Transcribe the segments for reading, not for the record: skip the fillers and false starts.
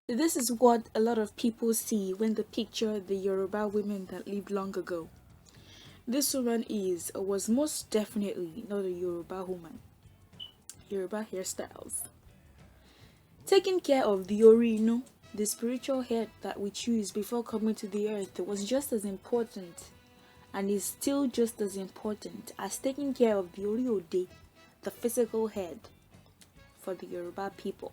This is what a lot of people see when they picture the Yoruba women that lived long ago. This woman is or was most definitely not a Yoruba woman. Yoruba hairstyles. Taking care of the orinu, the spiritual head that we choose before coming to the earth, was just as important and is still just as important as taking care of the oriode, the physical head, for the Yoruba people.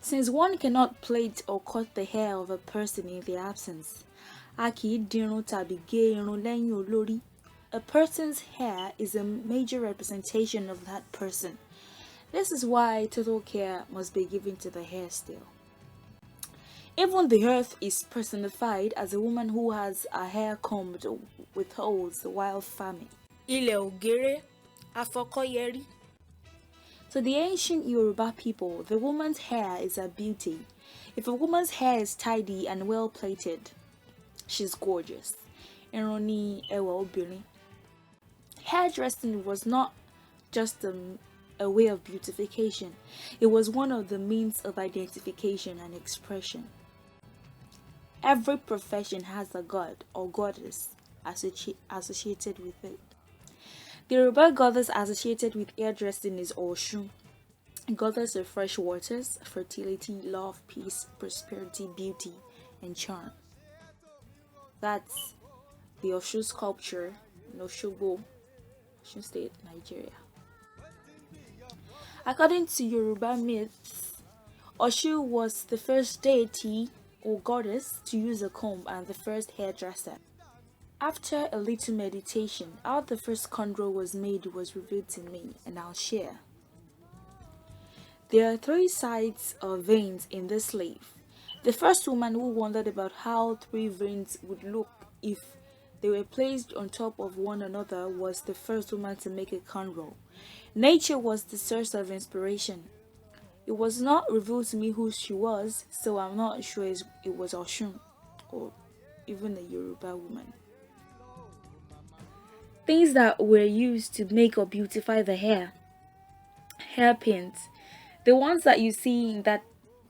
Since one cannot plait or cut the hair of a person in their absence, a person's hair is a major representation of that person. This is why total care must be given to the hairstyle. Even the earth is personified as a woman who has her hair combed with holes while farming. Ilẹ̀ ògèrè, afọkọ́yẹrí. To the ancient Yoruba people, the woman's hair is a beauty. If a woman's hair is tidy and well plaited, she's gorgeous. Ironi ẹwà obìnrin. Hairdressing was not just a way of beautification. It was one of the means of identification and expression. Every profession has a god or goddess associated with it. The Yoruba goddess associated with hairdressing is Osun, goddess of fresh waters, fertility, love, peace, prosperity, beauty, and charm. That's the Osun sculpture in Osogbo, Osun State, Nigeria. According to Yoruba myths, Osun was the first deity or goddess to use a comb and the first hairdresser. After a little meditation, how the first cornrow was made was revealed to me, and I'll share. There are 3 sides or veins in this sleeve. The first woman who wondered about how 3 veins would look if they were placed on top of one another was the first woman to make a cornrow. Nature was the source of inspiration. It was not revealed to me who she was, so I'm not sure it was Osun or even a Yoruba woman. Things that were used to make or beautify the hair. Hairpins. The ones that you see in that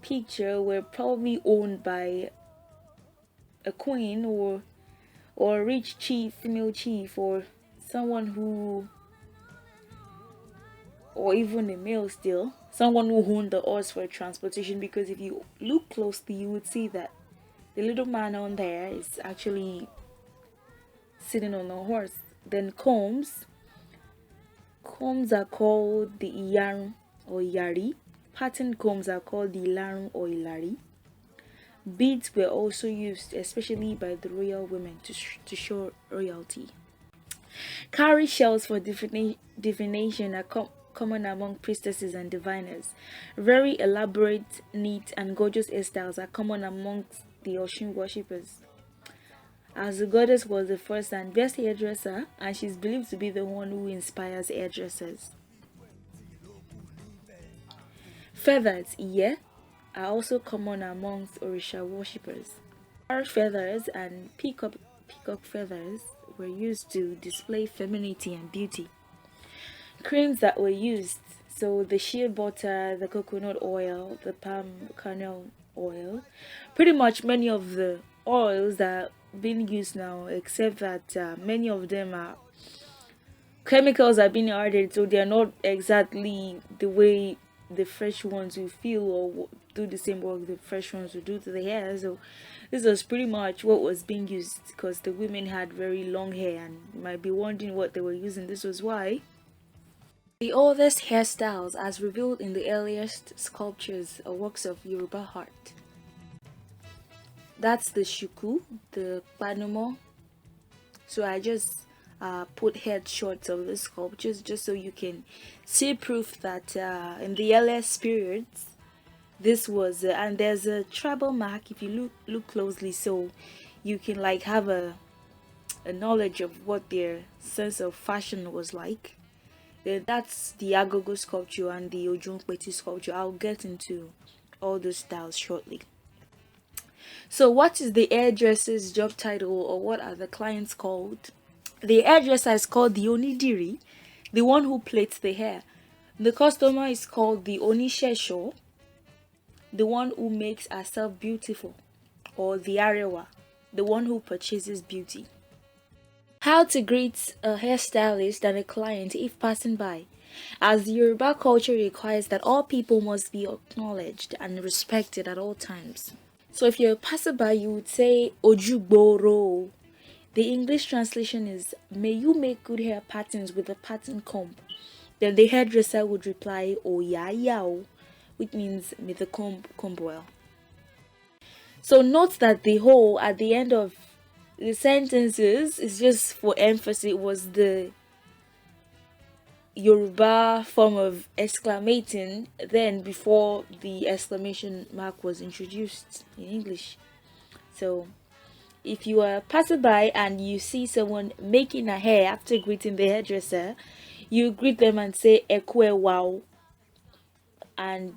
picture were probably owned by a queen or a rich chief, female chief, or someone who, or even a male still, someone who owned the horse for transportation, because if you look closely you would see that the little man on there is actually sitting on a horse. Then combs are called the iyarun or yari. Pattern combs are called the ilarun or ilari. Beads were also used, especially by the royal women, to show royalty. Cowrie shells for divination are common among priestesses and diviners. Very elaborate, neat, and gorgeous hairstyles are common amongst the Osun worshippers. As the goddess was the first and best hairdresser, and she's believed to be the one who inspires hairdressers. Feathers, are also common amongst Orisha worshippers. Parrot feathers and peacock feathers were used to display femininity and beauty. Creams that were used, so the shea butter, the coconut oil, the palm kernel oil, pretty much many of the oils that being used now, except that many of them are chemicals are being added, so they are not exactly the way the fresh ones will feel or do the same work the fresh ones will do to the hair. So this was pretty much what was being used, because the women had very long hair, and you might be wondering what they were using. This was why. The oldest hairstyles, as revealed in the earliest sculptures or works of Yoruba art. That's the shuku, the panumo. So I just put headshots of the sculptures just so you can see proof that in the earliest periods this was and there's a tribal mark if you look closely, so you can like have a knowledge of what their sense of fashion was like. Then that's the AGOGO sculpture and the Ojunkpeti sculpture. I'll get into all those styles shortly. So what is the hairdresser's job title, or what are the clients called? The hairdresser is called the onidiri, the one who plaits the hair. The customer is called the onishesho. the one who makes herself beautiful, or the arewa, the one who purchases beauty. How to greet a hairstylist and a client if passing by. As the Yoruba culture requires that all people must be acknowledged and respected at all times. So if you're a passerby, you would say Ojugboro. The English translation is, may you make good hair patterns with a pattern comb. Then the hairdresser would reply, Oyayao, which means may the comb well. So note that the whole at the end of the sentences is just for emphasis. It was the Yoruba form of exclamating then before the exclamation mark was introduced in English. So if you are a passerby and you see someone making a hair after greeting the hairdresser, you greet them and say Ekwe wow, and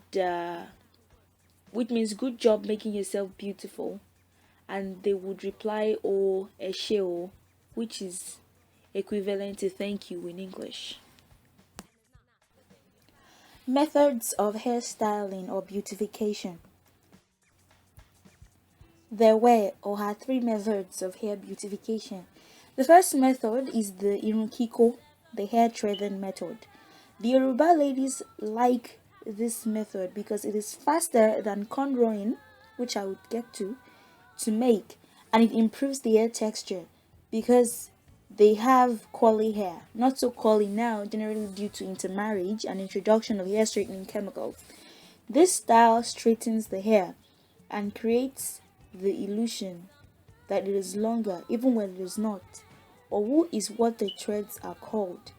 which means good job making yourself beautiful, and they would reply O Esheo, which is equivalent to thank you in English. Methods of hairstyling or beautification. There were or are 3 methods of hair beautification. The first method is the irunkiko, the hair threading method. The Yoruba ladies like this method because it is faster than cornrowing, which I would get to make, and it improves the hair texture because they have curly hair, not so curly now, generally due to intermarriage and introduction of hair straightening chemicals. This style straightens the hair and creates the illusion that it is longer even when it is not. Owu is what the threads are called.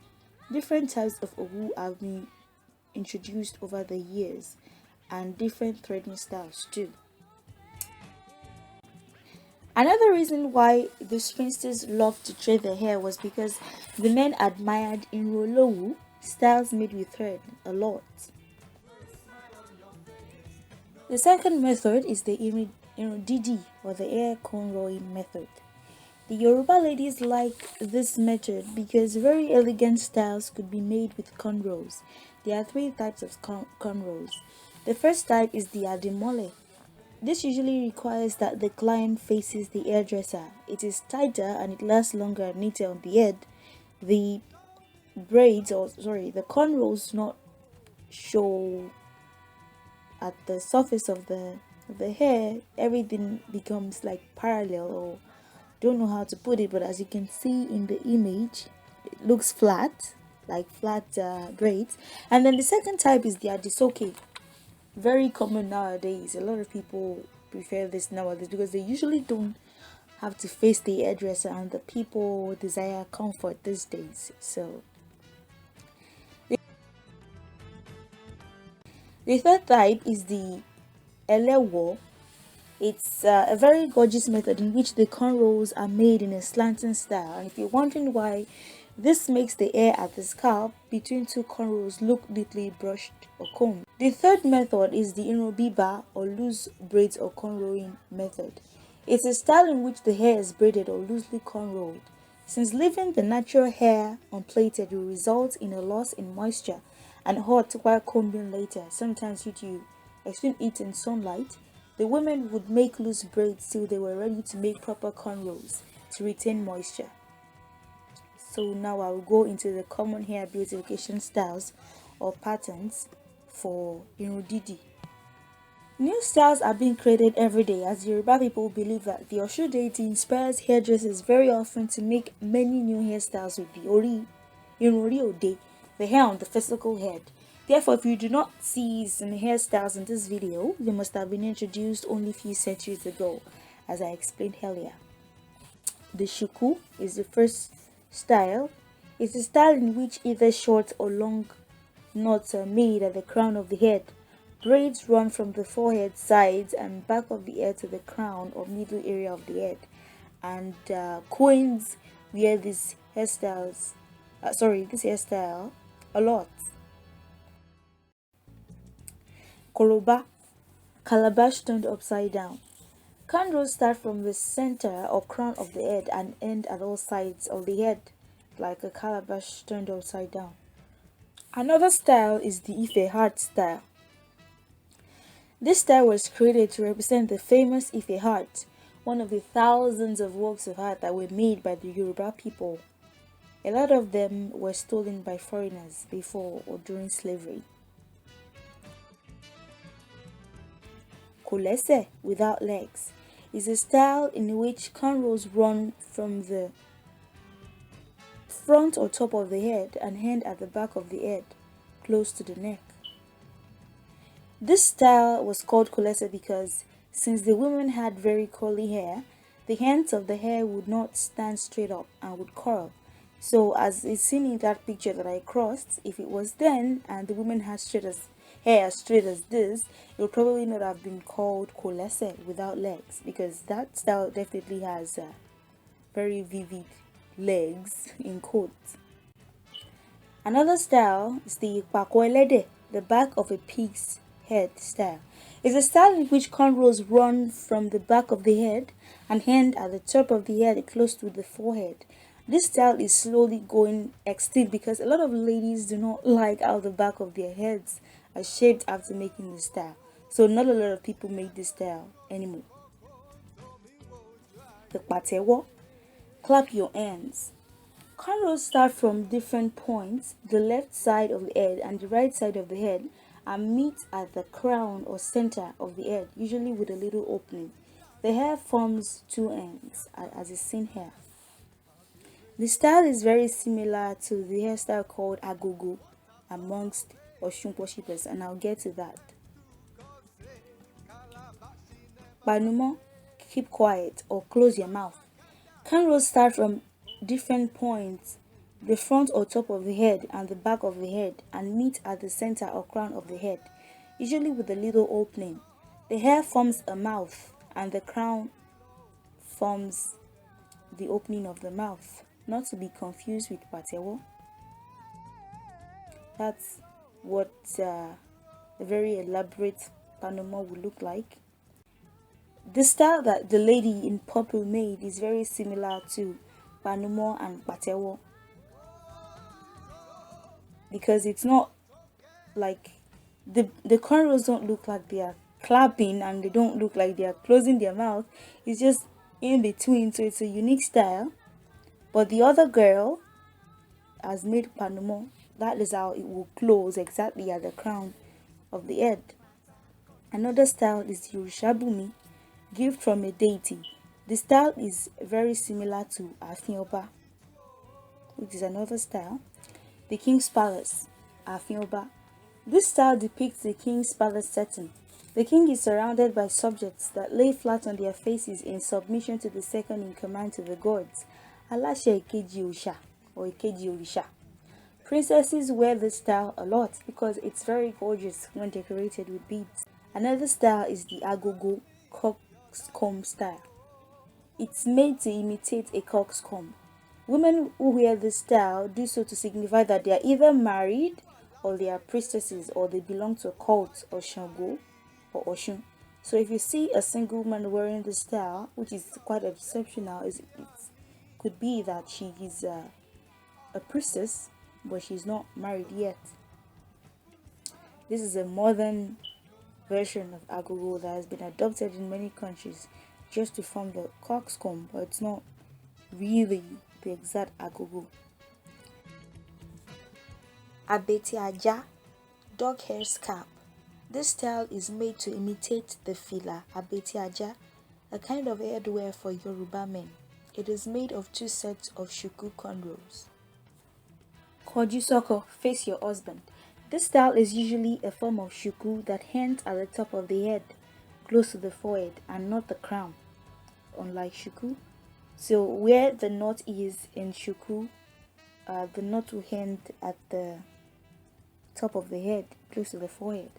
Different types of owu have been introduced over the years, and different threading styles too. Another reason why the spinsters loved to thread their hair was because the men admired inrolowu, styles made with thread, a lot. The second method is the irudidi, or the hair cornrowing method. The Yoruba ladies like this method because very elegant styles could be made with cornrows. There are 3 types of cornrows. The first type is the adimole. This usually requires that the client faces the hairdresser. It is tighter and it lasts longer and neater on the head. The cornrows not show at the surface of the hair. Everything becomes like parallel, or don't know how to put it, but as you can see in the image, it looks flat, like flat braids. And then the second type is the adisoke. Very common nowadays. A lot of people prefer this nowadays because they usually don't have to face the hairdresser, and the people desire comfort these days. So the third type is the elewo. It's a very gorgeous method in which the cornrows are made in a slanting style, and if you're wondering why, this makes the hair at the scalp between 2 cornrows look neatly brushed or combed. The third method is the irobiba, or loose braids or cornrowing method. It's a style in which the hair is braided or loosely cornrowed. Since leaving the natural hair unplaited will result in a loss in moisture and hot while combing later, sometimes due to extreme heat and sunlight, the women would make loose braids till they were ready to make proper cornrows to retain moisture. So now I will go into the common hair beautification styles or patterns for irudidi. New styles are being created every day, as Yoruba people believe that the Osun deity inspires hairdressers very often to make many new hairstyles with the irori ode, the hair on the physical head. Therefore, if you do not see some hairstyles in this video, they must have been introduced only a few centuries ago, as I explained earlier. The shuku is the first style. It's a style in which either short or long knots are made at the crown of the head. Braids run from the forehead, sides, and back of the head to the crown or middle area of the head. And queens wear this hairstyle a lot. Koroba, calabash turned upside down. Cornrows start from the center or crown of the head and end at all sides of the head, like a calabash turned upside down. Another style is the Ife heart style. This style was created to represent the famous Ife heart, one of the thousands of works of art that were made by the Yoruba people. A lot of them were stolen by foreigners before or during slavery. Kölése, without legs, is a style in which cornrows run from the front or top of the head and end at the back of the head, close to the neck. This style was called Kölése because since the women had very curly hair, the ends of the hair would not stand straight up and would curl. So as is seen in that picture that I crossed, if it was then and the women had hair as straight as this, it would probably not have been called Kölése, without legs, because that style definitely has very vivid legs in quotes. Another style is the Pakoelede, the back of a pig's head style. It's a style in which cornrows run from the back of the head and end at the top of the head close to the forehead. This style is slowly going extinct because a lot of ladies do not like how the back of their heads are shaped after making this style. So not a lot of people make this style anymore. The patewo, clap your hands. Cornrows start from different points, the left side of the head and the right side of the head, and meet at the crown or center of the head, usually with a little opening. The hair forms two ends, as is seen here. The style is very similar to the hairstyle called AGOGO amongst Osun worshippers, and I'll get to that. Banumo, keep quiet or close your mouth. Cornrows start from different points, the front or top of the head and the back of the head, and meet at the center or crown of the head, usually with a little opening. The hair forms a mouth and the crown forms the opening of the mouth, not to be confused with patewo. That's what a very elaborate panoma would look like. The style that the lady in purple made is very similar to panumo and patewo, because it's not like the cornrows don't look like they are clapping and they don't look like they are closing their mouth. It's just in between, so it's a unique style. But the other girl has made panumo. That is how it will close exactly at the crown of the head. Another style is the Orishabumi, gift from a deity. The style is very similar to Afinoba, which is another style. The King's Palace, Afinoba. This style depicts the king's palace setting. The king is surrounded by subjects that lay flat on their faces in submission to the second in command to the gods, Alashe Ikeji Osha or Ikeji Orisha. Princesses wear this style a lot because it's very gorgeous when decorated with beads. Another style is the AGOGO COCKSCOMB style. It's made to imitate a cockscomb. Women who wear this style do so to signify that they are either married or they are priestesses or they belong to a cult or Shango or Osun. So if you see a single woman wearing this style, which is quite exceptional, it could be that she is a priestess, but she's not married yet. This is a modern version of AGOGO that has been adopted in many countries just to form the cockscomb, but it's not really the exact AGOGO. ABETÍ, dog hair scalp. This style is made to imitate the fila ABETÍ, a kind of headwear for Yoruba men. It is made of two sets of shuku cornrows. Kojusoko, face your husband. This style is usually a form of shuku that ends at the top of the head, close to the forehead, and not the crown, unlike shuku. So where the knot is in shuku, the knot will end at the top of the head, close to the forehead.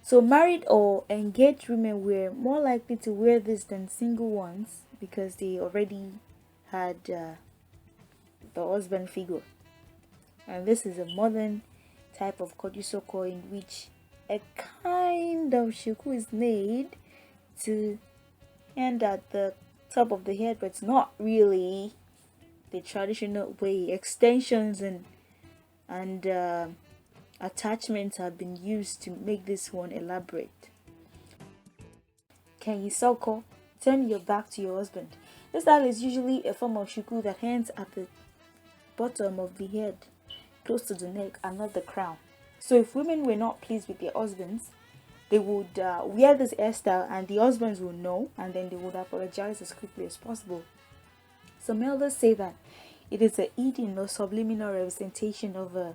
So married or engaged women were more likely to wear this than single ones because they already had the husband figure. And this is a modern type of kojusoko in which a kind of shuku is made to end at the top of the head, but it's not really the traditional way. Extensions and attachments have been used to make this one elaborate. Kenyi Soko, turn your back to your husband. This style is usually a form of shuku that ends at the bottom of the head, close to the neck, and not the crown. So if women were not pleased with their husbands, they would wear this hairstyle, and the husbands would know, and then they would apologize as quickly as possible. Some elders say that it is a hidden or subliminal representation of a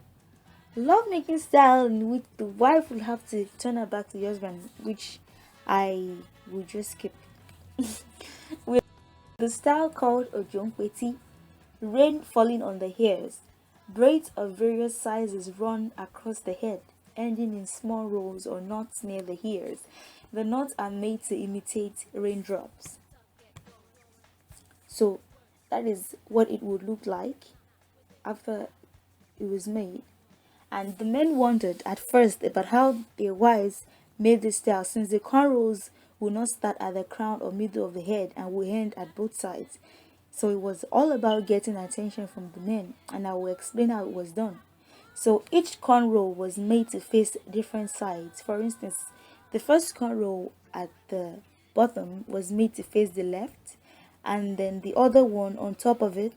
love-making style in which the wife will have to turn her back to the husband, which I will just skip. With the style called Ojonkweti, rain falling on the hairs, braids of various sizes run across the head, ending in small rolls or knots near the ears. The knots are made to imitate raindrops. So that is what it would look like after it was made. And the men wondered at first about how their wives made this style, since the cornrows will not start at the crown or middle of the head and will end at both sides. So it was all about getting attention from the men, and I will explain how it was done. So each cornrow was made to face different sides. For instance, the first cornrow at the bottom was made to face the left, and then the other one on top of it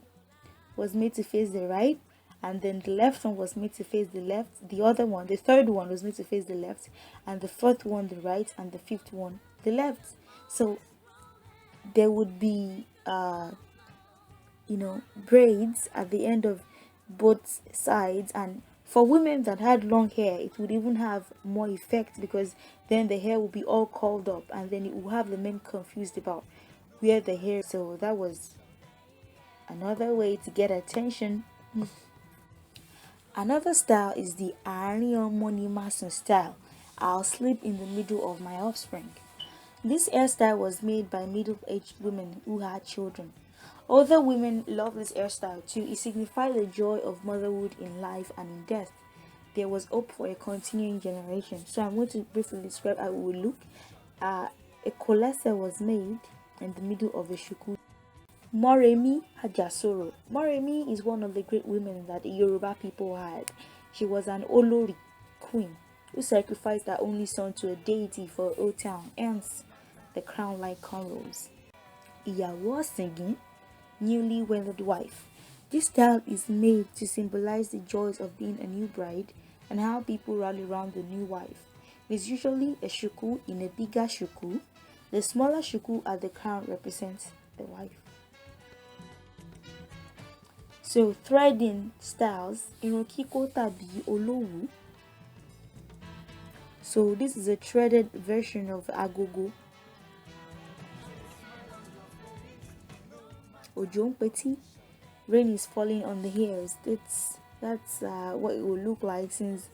was made to face the right, and then the left one was made to face the left, the other one, the third one was made to face the left, and the fourth one the right, and the fifth one the left. So there would be braids at the end of both sides, and for women that had long hair, it would even have more effect, because then the hair would be all curled up, and then it would have the men confused about where the hair. So that was another way to get attention. Another style is the Arion Money Mason style. I'll sleep in the middle of my offspring. This hairstyle was made by middle-aged women who had children. Other women love this hairstyle too. It signified the joy of motherhood in life and in death. There was hope for a continuing generation. So I'm going to briefly describe how it would look. A Kölése was made in the middle of a shuku. Moremi Hajasoro. Moremi is one of the great women that the Yoruba people had. She was an Olori queen who sacrificed her only son to a deity for her old town, hence the crown-like cornrows. Ìyàwó singing, newly wedded wife. This style is made to symbolize the joys of being a new bride and how people rally around the new wife. It is usually a shuku in a bigger shuku. The smaller shuku at the crown represents the wife. So threading styles, irun kíkó tàbí olówu. So this is a threaded version of AGOGO. Ojonkweti, rain is falling on the hairs. That's what it will look like, since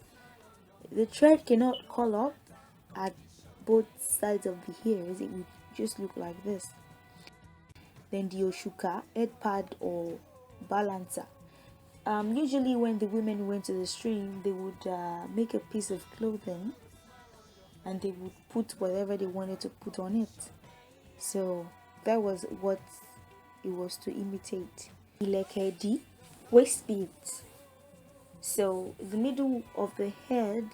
the thread cannot curl up at both sides of the hairs. It would just look like this. Then the Oshuka, head pad or balancer. Usually when the women went to the stream, they would make a piece of clothing and they would put whatever they wanted to put on it. So that was what it was to imitate. Ilekedi, waist beads. So the middle of the head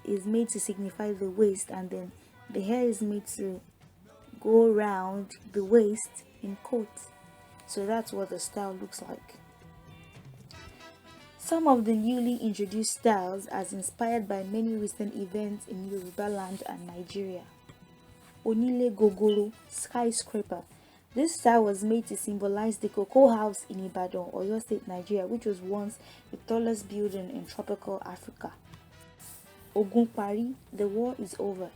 is made to signify the waist, and then the hair is made to go around the waist in coats. So that's what the style looks like. Some of the newly introduced styles as inspired by many recent events in Yoruba land and Nigeria. Onile Gogoro, skyscraper. This style was made to symbolize the cocoa house in Ibadan, Oyo State, Nigeria, which was once the tallest building in tropical Africa. Ogunpari, the war is over.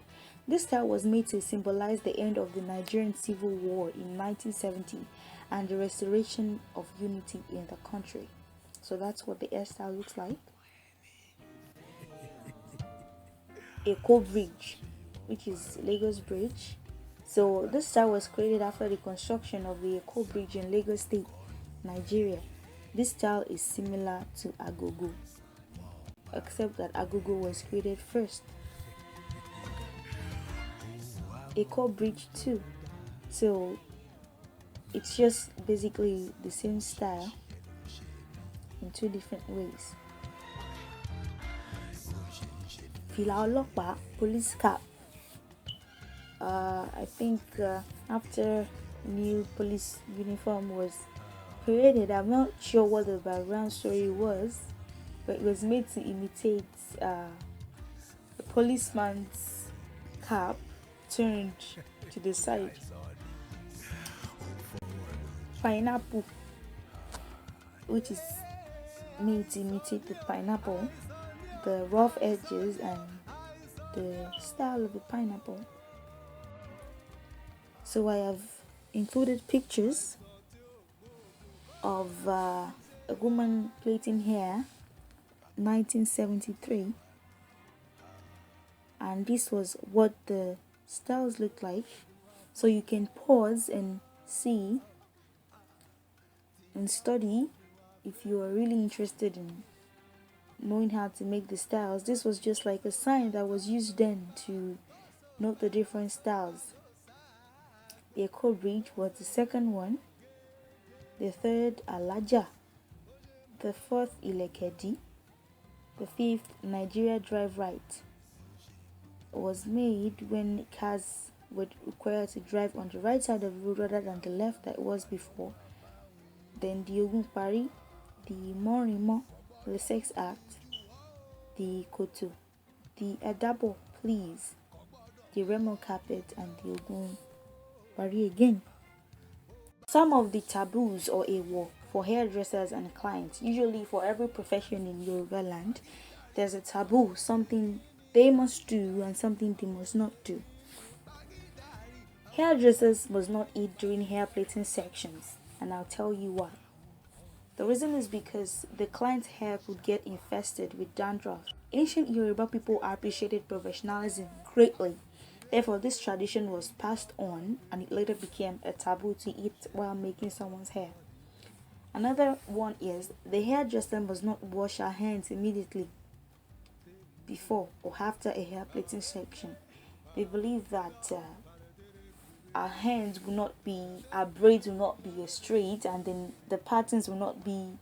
This style was made to symbolize the end of the Nigerian Civil War in 1970 and the restoration of unity in the country. So that's what the hairstyle looks like. Eko Bridge, which is Lagos Bridge. So this style was created after the construction of the Eko Bridge in Lagos State, Nigeria. This style is similar to AGOGO, except that AGOGO was created first. Eko Bridge too. So it's just basically the same style in two different ways. Fìlà ọlọ́pàá, police cap. I think after new police uniform was created, I'm not sure what the background story was, but it was made to imitate the policeman's cap turned to the side. Pineapple, which is made to imitate the pineapple, the rough edges and the style of the pineapple. So I have included pictures of a woman plaiting hair 1973, and this was what the styles looked like. So you can pause and see and study if you are really interested in knowing how to make the styles. This was just like a sign that was used then to note the different styles. The Eko bridge was the second one, the third Alaja, the fourth Ilekedi, the fifth Nigeria Drive Right was made when cars were required to drive on the right side of the road rather than the left that it was before. Then the Ogun Pari, the Morimo, the Sex Act, the Koto, the Adabo Please, the Remo Carpet, and the Ogun Pari again. Some of the taboos or AWO for hairdressers and clients, usually for every profession in Yoruba land, there's a taboo, something they must do and something they must not do. Hairdressers must not eat during hair plaiting sections, and I'll tell you why. The reason is because the client's hair could get infested with dandruff. Ancient Yoruba people appreciated professionalism greatly. Therefore, this tradition was passed on and it later became a taboo to eat while making someone's hair. Another one is the hairdresser must not wash her hands immediately before or after a hair plaiting section. They believe that our hands will not be, our braids will not be straight, and then the patterns will not be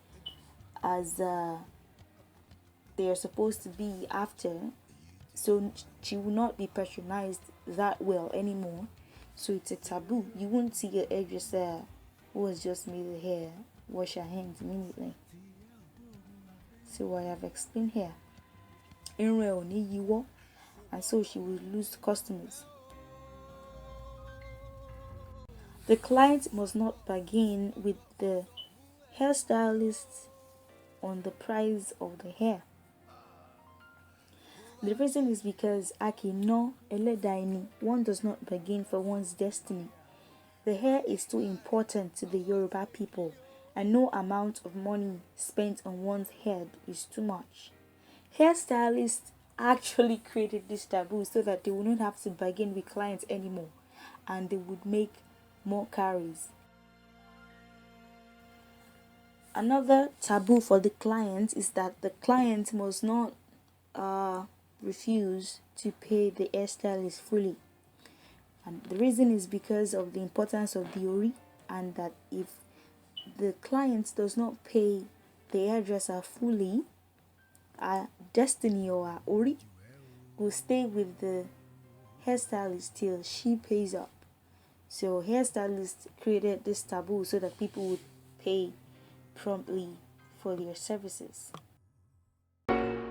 as they are supposed to be after. So she will not be patronized that well anymore. So it's a taboo. You won't see a hairdresser who has just made the hair wash her hands immediately. So I have explained here. And so she will lose customers. The client must not bargain with the hairstylist on the price of the hair. The reason is because Akino Eledaini, one does not bargain for one's destiny. The hair is too important to the Yoruba people, and no amount of money spent on one's head is too much. Hairstylists actually created this taboo so that they would not have to bargain with clients anymore, and they would make more carries. Another taboo for the client is that the client must not refuse to pay the hairstylist fully. And the reason is because of the importance of the ori, and that if the client does not pay the hairdresser fully, our destiny or our ori will stay with the hairstylist till she pays up. So hairstylists created this taboo so that people would pay promptly for their services.